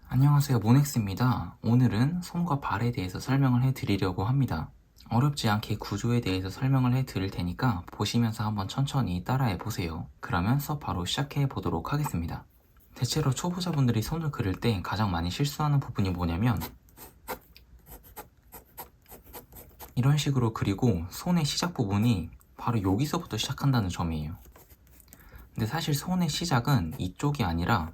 안녕하세요, 모넥스입니다. 오늘은 손과 발에 대해서 설명을 해드리려고 합니다. 어렵지 않게 구조에 대해서 설명을 해드릴 테니까 보시면서 한번 천천히 따라해 보세요. 그러면 수업 바로 시작해 보도록 하겠습니다. 대체로 초보자분들이 손을 그릴 때 가장 많이 실수하는 부분이 뭐냐면 이런 식으로 그리고 손의 시작 부분이 바로 여기서부터 시작한다는 점이에요. 근데 사실 손의 시작은 이쪽이 아니라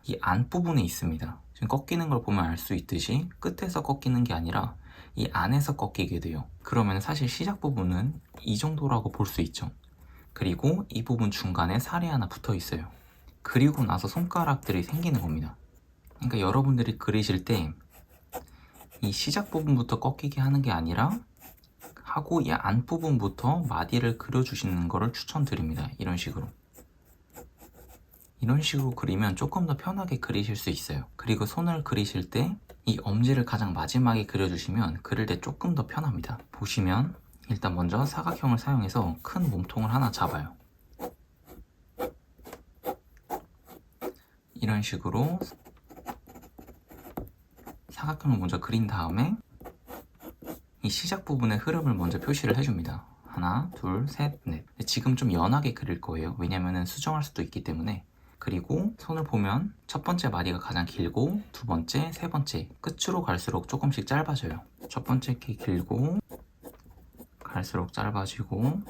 이 안부분에 있습니다. 지금 꺾이는 걸 보면 알 수 있듯이 끝에서 꺾이는 게 아니라 이 안에서 꺾이게 돼요. 그러면 사실 시작 부분은 이 정도라고 볼 수 있죠. 그리고 이 부분 중간에 살이 하나 붙어 있어요. 그리고 나서 손가락들이 생기는 겁니다. 그러니까 여러분들이 그리실 때 이 시작 부분부터 꺾이게 하는 게 아니라 하고 이 안부분부터 마디를 그려주시는 것을 추천드립니다. 이런 식으로 그리면 조금 더 편하게 그리실 수 있어요. 그리고 손을 그리실 때 이 엄지를 가장 마지막에 그려주시면 그릴 때 조금 더 편합니다. 보시면 일단 먼저 사각형을 사용해서 큰 몸통을 하나 잡아요. 이런 식으로 사각형을 먼저 그린 다음에 이 시작 부분의 흐름을 먼저 표시를 해줍니다. 하나, 둘, 셋, 넷. 지금 좀 연하게 그릴 거예요. 왜냐면은 수정할 수도 있기 때문에. 그리고 손을 보면 첫 번째 마디가 가장 길고 두 번째, 세 번째 끝으로 갈수록 조금씩 짧아져요. 첫 번째 게 길고 갈수록 짧아지고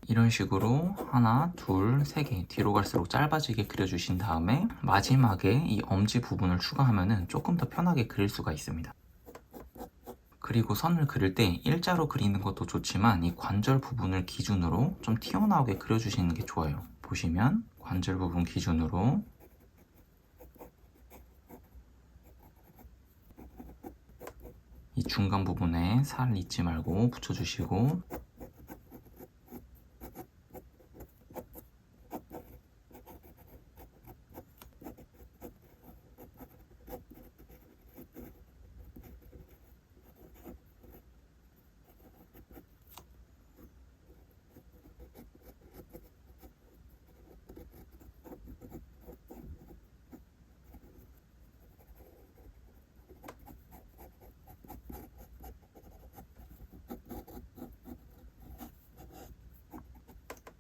이런 식으로 하나, 둘, 세 개 뒤로 갈수록 짧아지게 그려주신 다음에 마지막에 이 엄지 부분을 추가하면 조금 더 편하게 그릴 수가 있습니다. 그리고 선을 그릴 때 일자로 그리는 것도 좋지만 이 관절 부분을 기준으로 좀 튀어나오게 그려주시는 게 좋아요. 보시면 관절 부분 기준으로 이 중간 부분에 살 잊지 말고 붙여주시고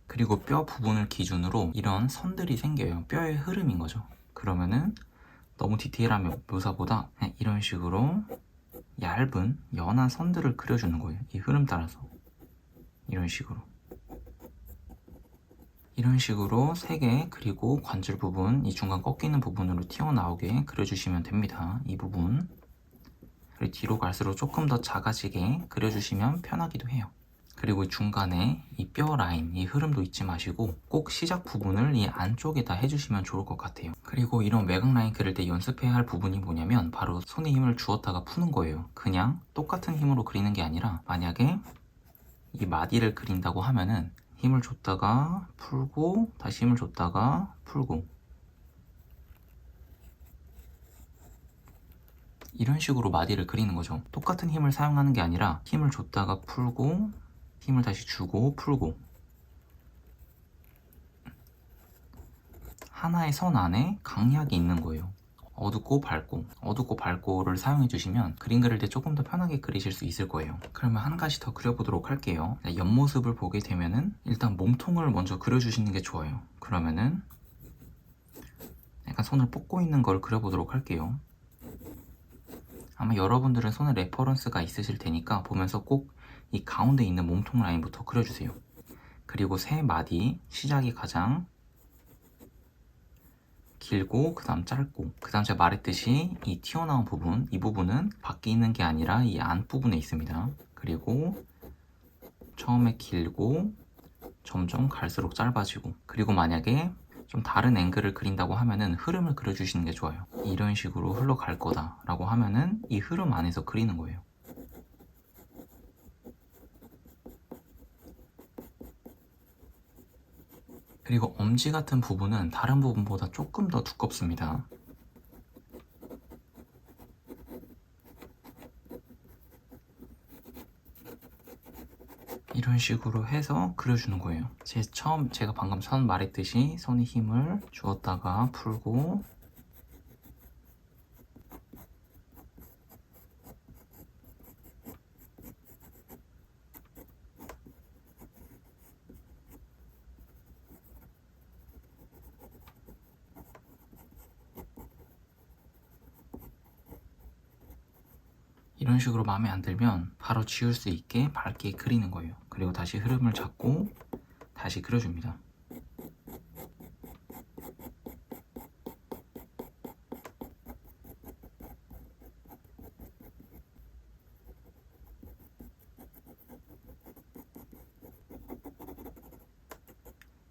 그리고 뼈 부분을 기준으로 이런 선들이 생겨요. 뼈의 흐름인 거죠. 그러면은 너무 디테일한 묘사보다 그냥 이런 식으로 얇은 연한 선들을 그려주는 거예요. 이 흐름 따라서 이런 식으로 세 개 그리고 관절 부분 이 중간 꺾이는 부분으로 튀어나오게 그려주시면 됩니다. 이 부분 그리고 뒤로 갈수록 조금 더 작아지게 그려주시면 편하기도 해요. 그리고 중간에 이 뼈 라인, 이 흐름도 잊지 마시고 꼭 시작 부분을 이 안쪽에다 해주시면 좋을 것 같아요. 그리고 이런 외곽 라인 그릴 때 연습해야 할 부분이 뭐냐면 바로 손에 힘을 주었다가 푸는 거예요. 그냥 똑같은 힘으로 그리는 게 아니라 만약에 이 마디를 그린다고 하면은 힘을 줬다가 풀고 다시 힘을 줬다가 풀고 이런 식으로 마디를 그리는 거죠. 똑같은 힘을 사용하는 게 아니라 힘을 줬다가 풀고 힘을 다시 주고 풀고 하나의 선 안에 강약이 있는 거예요. 어둡고 밝고를 사용해 주시면 그림 그릴 때 조금 더 편하게 그리실 수 있을 거예요. 그러면 한 가지 더 그려보도록 할게요. 옆모습을 보게 되면은 일단 몸통을 먼저 그려주시는 게 좋아요. 그러면은 약간 손을 뻗고 있는 걸 그려보도록 할게요. 아마 여러분들은 손에 레퍼런스가 있으실 테니까 보면서 꼭 이 가운데 있는 몸통 라인부터 그려주세요. 그리고 세 마디 시작이 가장 길고 그 다음 짧고 그 다음 제가 말했듯이 이 튀어나온 부분 이 부분은 밖에 있는 게 아니라 이 안부분에 있습니다. 그리고 처음에 길고 점점 갈수록 짧아지고 그리고 만약에 좀 다른 앵글을 그린다고 하면은 흐름을 그려주시는 게 좋아요. 이런 식으로 흘러갈 거다 라고 하면은 이 흐름 안에서 그리는 거예요. 그리고 엄지 같은 부분은 다른 부분보다 조금 더 두껍습니다. 이런 이런 식으로 해서 그려주는 거예요. 제가 방금 선 말했듯이 손에 힘을 주었다가 풀고 이런 식으로 마음에 안 들면 바로 지울 수 있게 밝게 그리는 거예요. 그리고 다시 흐름을 잡고 다시 그려줍니다.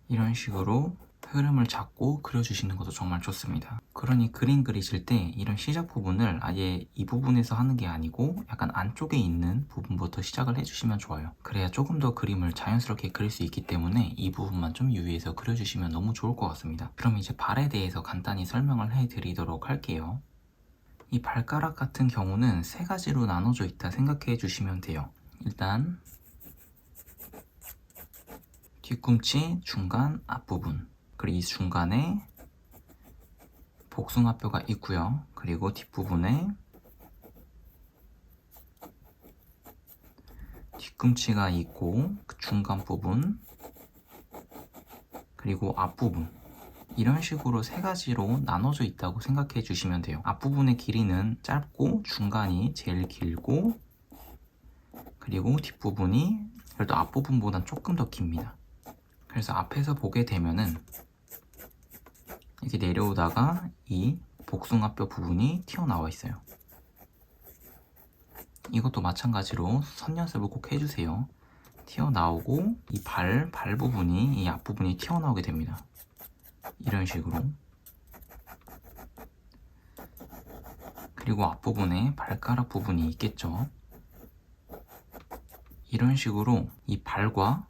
이런 식으로 흐름을 잡고 그려주시는 것도 정말 좋습니다. 그러니 그림 그리실 때 이런 시작 부분을 아예 이 부분에서 하는 게 아니고 약간 안쪽에 있는 부분부터 시작을 해주시면 좋아요. 그래야 조금 더 그림을 자연스럽게 그릴 수 있기 때문에 이 부분만 좀 유의해서 그려주시면 너무 좋을 것 같습니다. 그럼 이제 발에 대해서 간단히 설명을 해드리도록 할게요. 이 발가락 같은 경우는 세 가지로 나눠져 있다 생각해 주시면 돼요. 일단 뒤꿈치 중간 앞부분, 그리고 이 중간에 복숭아뼈가 있고요. 그리고 뒷부분에 뒤꿈치가 있고 그 중간 부분, 그리고 앞부분, 이런 식으로 세 가지로 나눠져 있다고 생각해 주시면 돼요. 앞부분의 길이는 짧고 중간이 제일 길고 그리고 뒷부분이 그래도 앞부분보단 조금 더 깁니다. 그래서 앞에서 보게 되면은 이렇게 내려오다가 이 복숭아뼈 부분이 튀어나와 있어요. 이것도 마찬가지로 선 연습을 꼭 해주세요. 튀어나오고 이 발 부분이, 이 앞부분이 튀어나오게 됩니다. 이런 식으로. 그리고 앞부분에 발가락 부분이 있겠죠. 이런 식으로 이 발과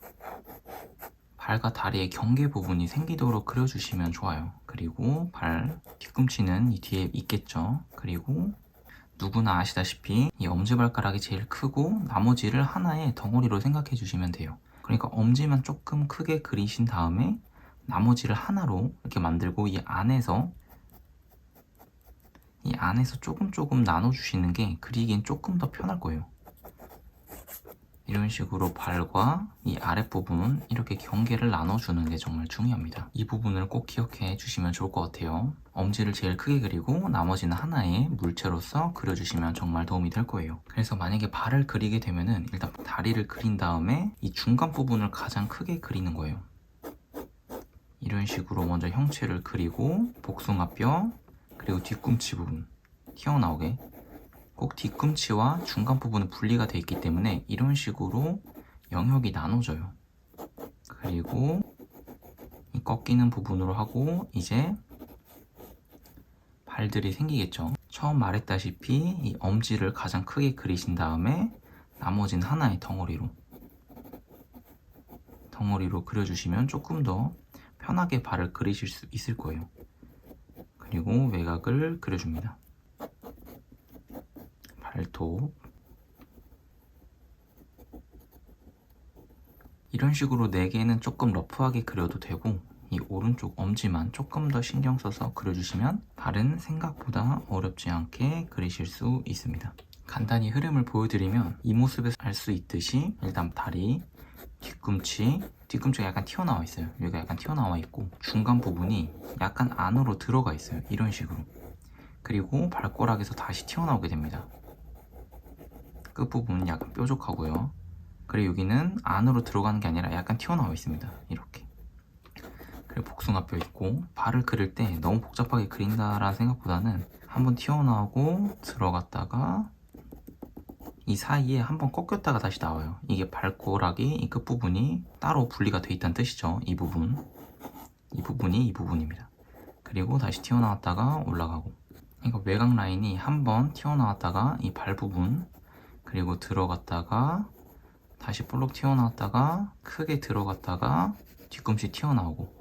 다리의 경계 부분이 생기도록 그려주시면 좋아요. 그리고 발 뒤꿈치는 이 뒤에 있겠죠. 그리고 누구나 아시다시피 이 엄지발가락이 제일 크고 나머지를 하나의 덩어리로 생각해 주시면 돼요. 그러니까 엄지만 조금 크게 그리신 다음에 나머지를 하나로 이렇게 만들고 이 안에서 조금 나눠주시는 게 그리기엔 조금 더 편할 거예요. 이런 식으로 발과 이 아랫부분 이렇게 경계를 나눠주는 게 정말 중요합니다. 이 부분을 꼭 기억해 주시면 좋을 것 같아요. 엄지를 제일 크게 그리고 나머지는 하나의 물체로서 그려주시면 정말 도움이 될 거예요. 그래서 만약에 발을 그리게 되면은 일단 다리를 그린 다음에 이 중간 부분을 가장 크게 그리는 거예요. 이런 식으로 먼저 형체를 그리고 복숭아뼈 그리고 뒤꿈치 부분 튀어나오게 꼭 뒤꿈치와 중간 부분은 분리가 되어 있기 때문에 이런 식으로 영역이 나눠져요. 그리고 이 꺾이는 부분으로 하고 이제 발들이 생기겠죠. 처음 말했다시피 이 엄지를 가장 크게 그리신 다음에 나머지는 하나의 덩어리로 그려주시면 조금 더 편하게 발을 그리실 수 있을 거예요. 그리고 외곽을 그려줍니다. 발톱 이런 식으로 4개는 조금 러프하게 그려도 되고 이 오른쪽 엄지만 조금 더 신경 써서 그려주시면 발은 생각보다 어렵지 않게 그리실 수 있습니다. 간단히 흐름을 보여드리면 이 모습에서 알 수 있듯이 일단 다리, 뒤꿈치가 약간 튀어나와 있어요. 여기가 약간 튀어나와 있고 중간 부분이 약간 안으로 들어가 있어요. 이런 식으로. 그리고 발가락에서 다시 튀어나오게 됩니다. 끝부분은 약간 뾰족하고요. 그리고 여기는 안으로 들어가는 게 아니라 약간 튀어나와 있습니다. 이렇게. 그리고 복숭아뼈 있고 발을 그릴 때 너무 복잡하게 그린다라는 생각보다는 한번 튀어나오고 들어갔다가 이 사이에 한번 꺾였다가 다시 나와요. 이게 발가락이 이 끝부분이 따로 분리가 돼 있다는 뜻이죠. 이 부분이 이 부분입니다. 그리고 다시 튀어나왔다가 올라가고 그러니까 외곽 라인이 한번 튀어나왔다가 이 발 부분 그리고 들어갔다가 다시 볼록 튀어나왔다가 크게 들어갔다가 뒤꿈치 튀어나오고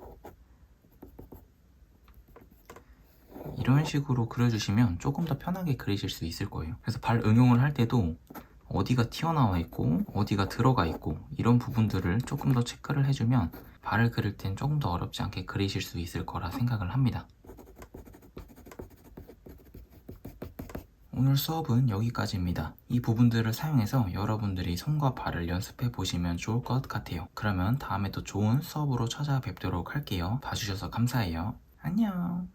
이런 식으로 그려주시면 조금 더 편하게 그리실 수 있을 거예요. 그래서 발 응용을 할 때도 어디가 튀어나와 있고 어디가 들어가 있고 이런 부분들을 조금 더 체크를 해주면 발을 그릴 땐 조금 더 어렵지 않게 그리실 수 있을 거라 생각을 합니다. 오늘 수업은 여기까지입니다. 이 부분들을 사용해서 여러분들이 손과 발을 연습해 보시면 좋을 것 같아요. 그러면 다음에 또 좋은 수업으로 찾아뵙도록 할게요. 봐주셔서 감사해요. 안녕.